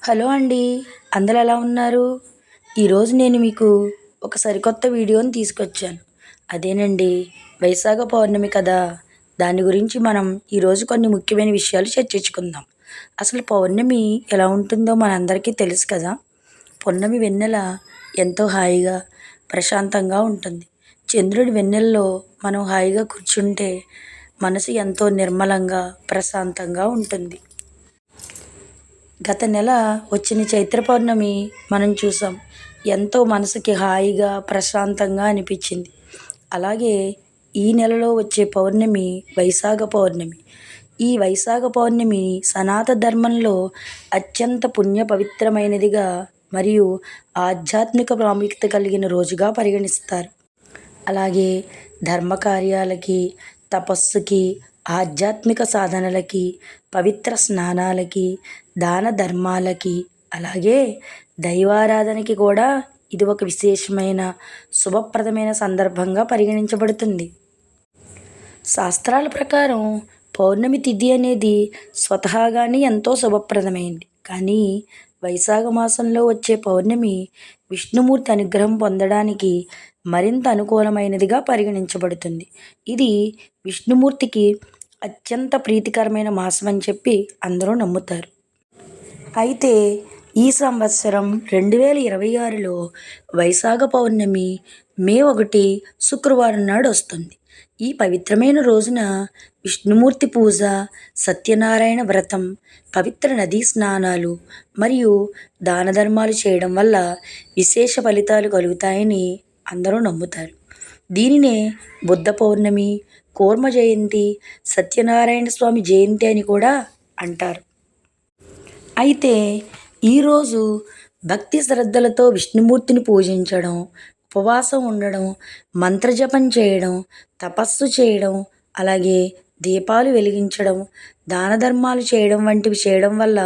Hello అండి. అందరూ ఎలా ఉన్నారు? ఈరోజు నేను మీకు ఒక సరికొత్త వీడియోని తీసుకొచ్చాను. అదేనండి, వైశాఖ పౌర్ణమి కదా! దాని గురించి మనం ఈరోజు కొన్ని ముఖ్యమైన విషయాలు చర్చించుకుందాం. అసలు పౌర్ణమి ఎలా ఉంటుందో మనందరికీ తెలుసు కదా! పున్నమి వెన్నెల ఎంతో హాయిగా, ప్రశాంతంగా ఉంటుంది. చంద్రుడి వెన్నెల్లో మనం హాయిగా కూర్చుంటే మనసు ఎంతో నిర్మలంగా, ప్రశాంతంగా ఉంటుంది. గత నెల వచ్చిన చైత్ర పౌర్ణమి మనం చూసాం. ఎంతో మనసుకి హాయిగా, ప్రశాంతంగా అనిపించింది. అలాగే ఈ నెలలో వచ్చే పౌర్ణమి వైశాఖ పౌర్ణమి. ఈ వైశాఖ పౌర్ణమి సనాతన ధర్మంలో అత్యంత పుణ్య పవిత్రమైనదిగా మరియు ఆధ్యాత్మిక ప్రాముఖ్యత కలిగిన రోజుగా పరిగణిస్తారు. అలాగే ధర్మ కార్యాలకి, తపస్సుకి, ఆధ్యాత్మిక సాధనలకి, పవిత్ర స్నానాలకి, దాన ధర్మాలకి, అలాగే దైవారాధనకి కూడా ఇది ఒక విశేషమైన శుభప్రదమైన సందర్భంగా పరిగణించబడుతుంది. శాస్త్రాల ప్రకారం పౌర్ణమి తిథి అనేది స్వతహాగానే ఎంతో శుభప్రదమైంది. కానీ వైశాఖ మాసంలో వచ్చే పౌర్ణమి విష్ణుమూర్తి అనుగ్రహం పొందడానికి మరింత అనుకూలమైనదిగా పరిగణించబడుతుంది. ఇది విష్ణుమూర్తికి అత్యంత ప్రీతికరమైన మాసం అని చెప్పి అందరూ నమ్ముతారు. అయితే ఈ సంవత్సరం 2026లో వైశాఖ పౌర్ణమి మే 1 శుక్రవారం నాడు వస్తుంది. ఈ పవిత్రమైన రోజున విష్ణుమూర్తి పూజ, సత్యనారాయణ వ్రతం, పవిత్ర నదీ స్నానాలు మరియు దాన ధర్మాలు చేయడం వల్ల విశేష ఫలితాలు కలుగుతాయని అందరూ నమ్ముతారు. దీనినే బుద్ధ పౌర్ణమి, కూర్మ జయంతి, సత్యనారాయణ స్వామి జయంతి అని కూడా అంటారు. అయితే ఈరోజు భక్తి శ్రద్ధలతో విష్ణుమూర్తిని పూజించడం, ఉపవాసం ఉండడం, మంత్రజపం చేయడం, తపస్సు చేయడం, అలాగే దీపాలు వెలిగించడం, దాన ధర్మాలు చేయడం వంటివి చేయడం వల్ల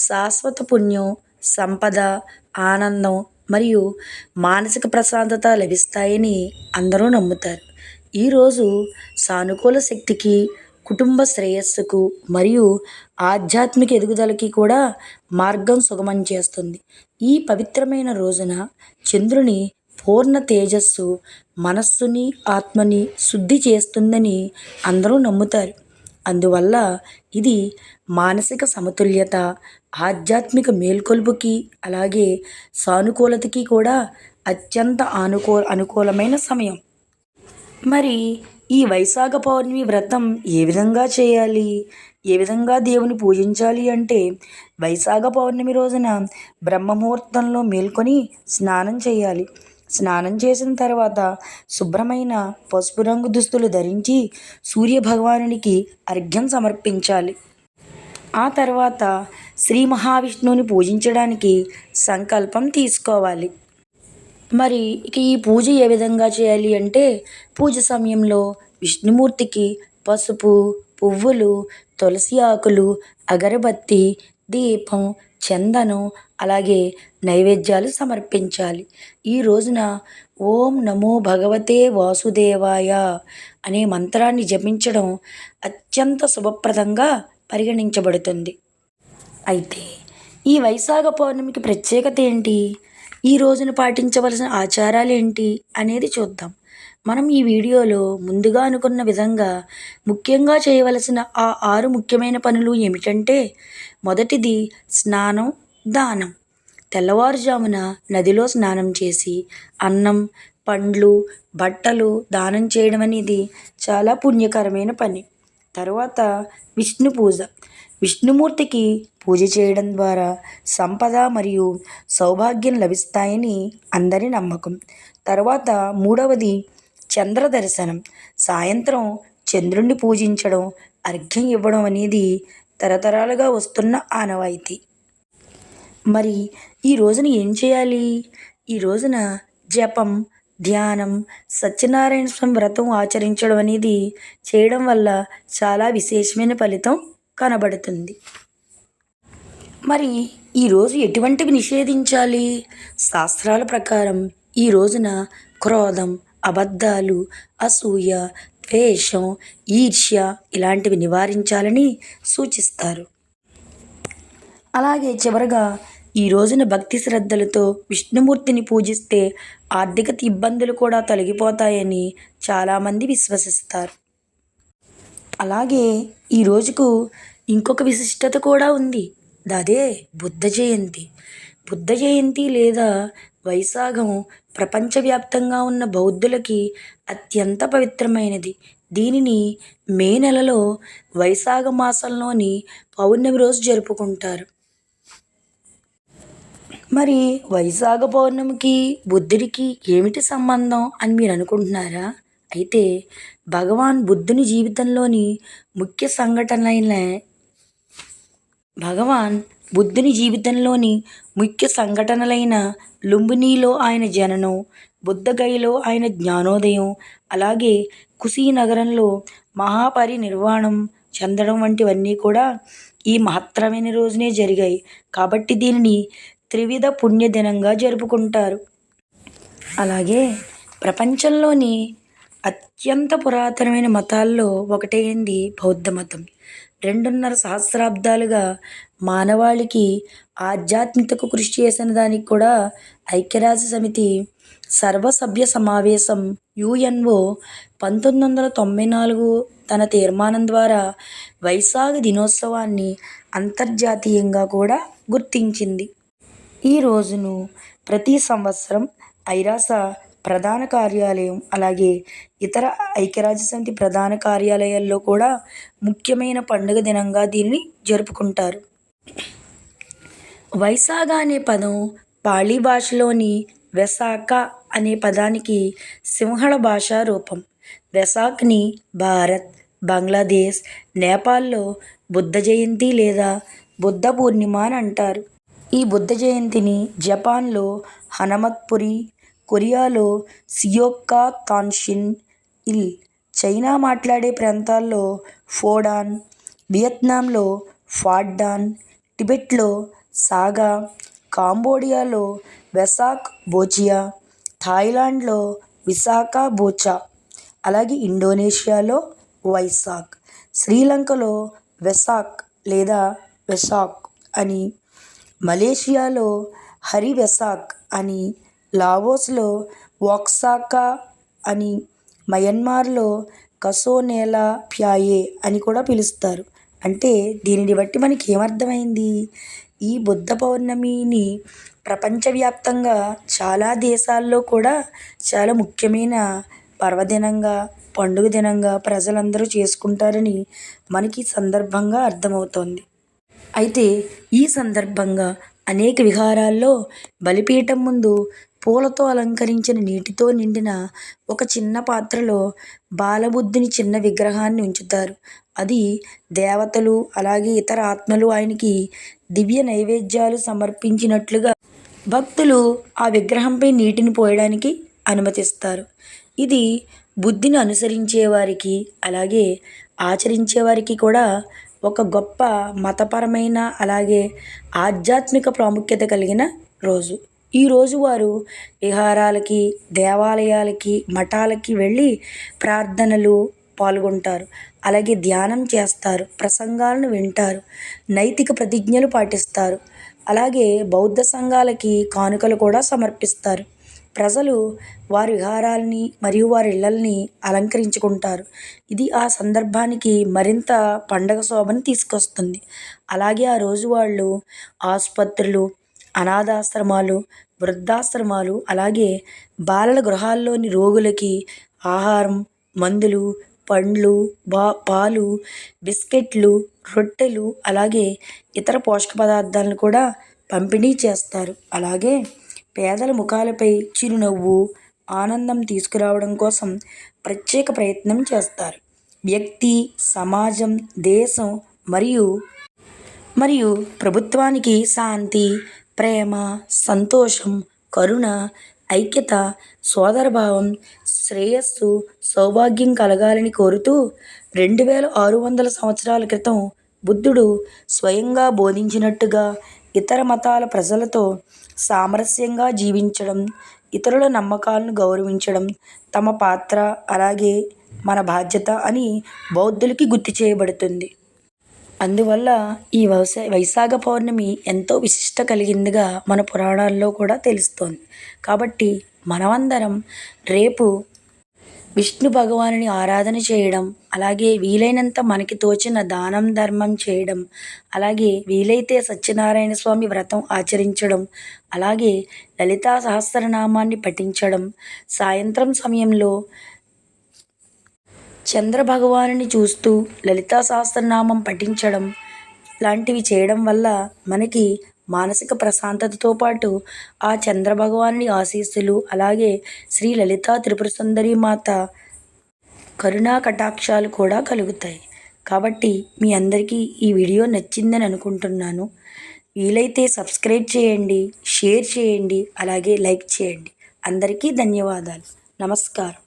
శాశ్వత పుణ్యం, సంపద, ఆనందం మరియు మానసిక ప్రశాంతత లభిస్తాయని అందరూ నమ్ముతారు. ఈరోజు సానుకూల శక్తికి, కుటుంబ శ్రేయస్సుకు మరియు ఆధ్యాత్మిక ఎదుగుదలకి కూడా మార్గం సుగమం చేస్తుంది. ఈ పవిత్రమైన రోజున చంద్రుని పూర్ణ తేజస్సు మనస్సుని, ఆత్మని శుద్ధి చేస్తుందని అందరూ నమ్ముతారు. అందువల్ల ఇది మానసిక సమతుల్యత, ఆధ్యాత్మిక మేల్కొలుపుకి, అలాగే సానుకూలతకి కూడా అత్యంత అనుకూలమైన సమయం. మరి ఈ వైశాఖ పౌర్ణమి వ్రతం ఏ విధంగా చేయాలి? ఏ విధంగా దేవుని పూజించాలి అంటే వైశాఖ పౌర్ణమి రోజున బ్రహ్మముహూర్తంలో మేల్కొని స్నానం చేయాలి. స్నానం చేసిన తర్వాత శుభ్రమైన పసుపు రంగు దుస్తులు ధరించి సూర్యభగవానునికి అర్ఘ్యం సమర్పించాలి. ఆ తర్వాత శ్రీ మహావిష్ణువుని పూజించడానికి సంకల్పం తీసుకోవాలి. మరి ఇక ఈ పూజ ఏ విధంగా చేయాలి అంటే పూజ సమయంలో విష్ణుమూర్తికి పసుపు, పువ్వులు, తులసి ఆకులు, అగరబత్తి, దీపం, చందనం, అలాగే నైవేద్యాలు సమర్పించాలి. ఈ రోజున ఓం నమో భగవతే వాసుదేవాయ అనే మంత్రాన్ని జపించడం అత్యంత శుభప్రదంగా పరిగణించబడుతుంది. అయితే ఈ వైశాఖ పౌర్ణమికి ప్రత్యేకత ఏంటి? ఈ రోజున పాటించవలసిన ఆచారాలు ఏంటి అనేది చూద్దాం. మనం ఈ వీడియోలో ముందుగా అనుకున్న విధంగా ముఖ్యంగా చేయవలసిన ఆ 6 ముఖ్యమైన పనులు ఏమిటంటే మొదటిది స్నానం, దానం. తెల్లవారుజామున నదిలో స్నానం చేసి అన్నం, పండ్లు, బట్టలు దానం చేయడం అనేది చాలా పుణ్యకరమైన పని. తర్వాత విష్ణు పూజ. విష్ణుమూర్తికి పూజ చేయడం ద్వారా సంపద మరియు సౌభాగ్యం లభిస్తాయని అందరి నమ్మకం. తర్వాత మూడవది చంద్ర దర్శనం. సాయంత్రం చంద్రుణ్ణి పూజించడం, అర్ఘ్యం ఇవ్వడం అనేది తరతరాలుగా వస్తున్న ఆనవాయితీ. మరి ఈ రోజున ఏం చేయాలి? ఈ రోజున జపం, ధ్యానం, సత్యనారాయణ స్వామి వ్రతం ఆచరించడం అనేది చేయడం వల్ల చాలా విశేషమైన ఫలితం కనబడుతుంది. మరి ఈరోజు ఎటువంటివి నిషేధించాలి? శాస్త్రాల ప్రకారం ఈ రోజున క్రోధం, అబద్ధాలు, అసూయ, ద్వేషం, ఈర్ష్య ఇలాంటివి నివారించాలని సూచిస్తారు. అలాగే చివరగా ఈ రోజున భక్తి శ్రద్ధలతో విష్ణుమూర్తిని పూజిస్తే ఆర్థిక ఇబ్బందులు కూడా తొలగిపోతాయని చాలామంది విశ్వసిస్తారు. అలాగే ఈ రోజుకు ఇంకొక విశిష్టత కూడా ఉంది. అదే బుద్ధ జయంతి. బుద్ధ జయంతి లేదా వైశాఖం ప్రపంచవ్యాప్తంగా ఉన్న బౌద్ధులకి అత్యంత పవిత్రమైనది. దీనిని మే నెలలో వైశాఖ మాసంలోని పౌర్ణమి రోజు జరుపుకుంటారు. మరి వైశాఖ పౌర్ణమికి బుద్ధుడికి ఏమిటి సంబంధం అని మీరు అనుకుంటున్నారా? అయితే భగవాన్ బుద్ధుని జీవితంలోని ముఖ్య సంఘటనలైన భగవాన్ బుద్ధుని జీవితంలోని ముఖ్య సంఘటనలైన లుంబినీలో ఆయన జననం, బుద్ధగయలో ఆయన జ్ఞానోదయం, అలాగే కుశీనగరంలో మహాపరినిర్వాణం చెందడం వంటివన్నీ కూడా ఈ మహత్తరమైన రోజునే జరిగాయి. కాబట్టి దీనిని త్రివిధ పుణ్యదినంగా జరుపుకుంటారు. అలాగే ప్రపంచంలోని అత్యంత పురాతనమైన మతాల్లో ఒకటైంది బౌద్ధ మతం. 2.5 సహస్రాబ్దాలుగా మానవాళికి ఆధ్యాత్మికతకు కృషి చేసిన దానికి కూడా ఐక్యరాజ్య సమితి సర్వసభ్య సమావేశం UNO 1994 తన తీర్మానం ద్వారా వైశాఖ దినోత్సవాన్ని అంతర్జాతీయంగా కూడా గుర్తించింది. ఈ రోజును ప్రతి సంవత్సరం ఐరాస ప్రధాన కార్యాలయం అలాగే ఇతర ఐక్యరాజ్యసమితి ప్రధాన కార్యాలయాల్లో కూడా ముఖ్యమైన పండుగ దినంగా దీనిని జరుపుకుంటారు. వైశాఖ అనే పదం పాళీ భాషలోని వెసాక అనే పదానికి సింహళ భాషా రూపం. వెసాక్ని భారత్, బంగ్లాదేశ్, నేపాల్లో బుద్ధ జయంతి లేదా బుద్ధ పూర్ణిమ అని అంటారు. ఈ బుద్ధ జయంతిని జపాన్లో హనమత్పురి, కొరియాలో సియోక్కా తాన్షిన్ ఇల్, చైనా మాట్లాడే ప్రాంతాల్లో ఫోడాన్, వియత్నాంలో ఫాడ్డాన్, టిబెట్లో సాగా, కాంబోడియాలో వెసాక్ బోచియా, థాయిలాండ్లో విశాఖ బోచా, అలాగే ఇండోనేషియాలో వైశాక్, శ్రీలంకలో వెసాక్ లేదా వెసాక్ అని, మలేషియాలో హరి వెసాక్ అని, లావోస్లో వోక్సాకా అని, మయన్మార్లో కసోనేలా ప్యాయే అని కూడా పిలుస్తారు. అంటే దీనిని బట్టి మనకి ఏమర్థమైంది? ఈ బుద్ధ పౌర్ణమిని ప్రపంచవ్యాప్తంగా చాలా దేశాల్లో కూడా చాలా ముఖ్యమైన పర్వదినంగా, పండుగ దినంగా ప్రజలందరూ చేసుకుంటారని మనకి సందర్భంగా అర్థమవుతోంది. అయితే ఈ సందర్భంగా అనేక విహారాల్లో బలిపీఠం ముందు పూలతో అలంకరించిన నీటితో నిండిన ఒక చిన్న పాత్రలో బాలబుద్ధుని చిన్న విగ్రహాన్ని ఉంచుతారు. అది దేవతలు అలాగే ఇతర ఆత్మలు ఆయనకి దివ్య నైవేద్యాలు సమర్పించినట్లుగా భక్తులు ఆ విగ్రహంపై నీటిని పోయడానికి అనుమతిస్తారు. ఇది బుద్ధిని అనుసరించే వారికి అలాగే ఆచరించే వారికి కూడా ఒక గొప్ప మతపరమైన అలాగే ఆధ్యాత్మిక ప్రాముఖ్యత కలిగిన రోజు. ఈరోజు వారు విహారాలకి, దేవాలయాలకి, మఠాలకి వెళ్ళి ప్రార్థనలు పాల్గొంటారు. అలాగే ధ్యానం చేస్తారు, ప్రసంగాలను వింటారు, నైతిక ప్రతిజ్ఞలు పాటిస్తారు. అలాగే బౌద్ధ సంఘాలకి కానుకలు కూడా సమర్పిస్తారు. ప్రజలు వారి విహారాలని మరియు వారి ఇళ్ళని అలంకరించుకుంటారు. ఇది ఆ సందర్భానికి మరింత పండగ శోభను తీసుకొస్తుంది. అలాగే ఆ రోజు వాళ్ళు ఆసుపత్రులు, అనాథాశ్రమాలు, వృద్ధాశ్రమాలు అలాగే బాలల గృహాల్లోని రోగులకి ఆహారం, మందులు, పండ్లు, పాలు, బిస్కెట్లు, రొట్టెలు అలాగే ఇతర పోషక పదార్థాలను కూడా పంపిణీ చేస్తారు. అలాగే పేదల ముఖాలపై చిరునవ్వు, ఆనందం తీసుకురావడం కోసం ప్రత్యేక ప్రయత్నం చేస్తారు. వ్యక్తి, సమాజం, దేశం మరియు ప్రభుత్వానికి శాంతి, ప్రేమ, సంతోషం, కరుణ, ఐక్యత, సోదరభావం, శ్రేయస్సు, సౌభాగ్యం కలగాలని కోరుతూ 2600 సంవత్సరాల క్రితం బుద్ధుడు స్వయంగా బోధించినట్టుగా ఇతర మతాల ప్రజలతో సామరస్యంగా జీవించడం, ఇతరుల నమ్మకాలను గౌరవించడం తమ పాత్ర అలాగే మన బాధ్యత అని బౌద్ధులకి గుర్తు చేయబడుతుంది. అందువల్ల ఈ వైశాఖ పౌర్ణమి ఎంతో విశిష్ట కలిగిందిగా మన పురాణాల్లో కూడా తెలుస్తోంది. కాబట్టి మనమందరం రేపు విష్ణు భగవానుని ఆరాధన చేయడం, అలాగే వీలైనంత మనకి తోచిన దానం ధర్మం చేయడం, అలాగే వీలైతే సత్యనారాయణ స్వామి వ్రతం ఆచరించడం, అలాగే లలితా సహస్రనామాన్ని పఠించడం, సాయంత్రం సమయంలో చంద్రభగవానుని చూస్తూ లలితా సహస్రనామం పఠించడం లాంటివి చేయడం వల్ల మనకి మానసిక ప్రశాంతతతో పాటు ఆ చంద్రభగవానుని ఆశీస్సులు, అలాగే శ్రీ లలితా త్రిపుర సుందరి మాత కరుణా కటాక్షాలు కూడా కలుగుతాయి. కాబట్టి మీ అందరికీ ఈ వీడియో నచ్చిందని అనుకుంటున్నాను. వీలైతే సబ్స్క్రైబ్ చేయండి, షేర్ చేయండి, అలాగే లైక్ చేయండి. అందరికీ ధన్యవాదాలు. నమస్కారం.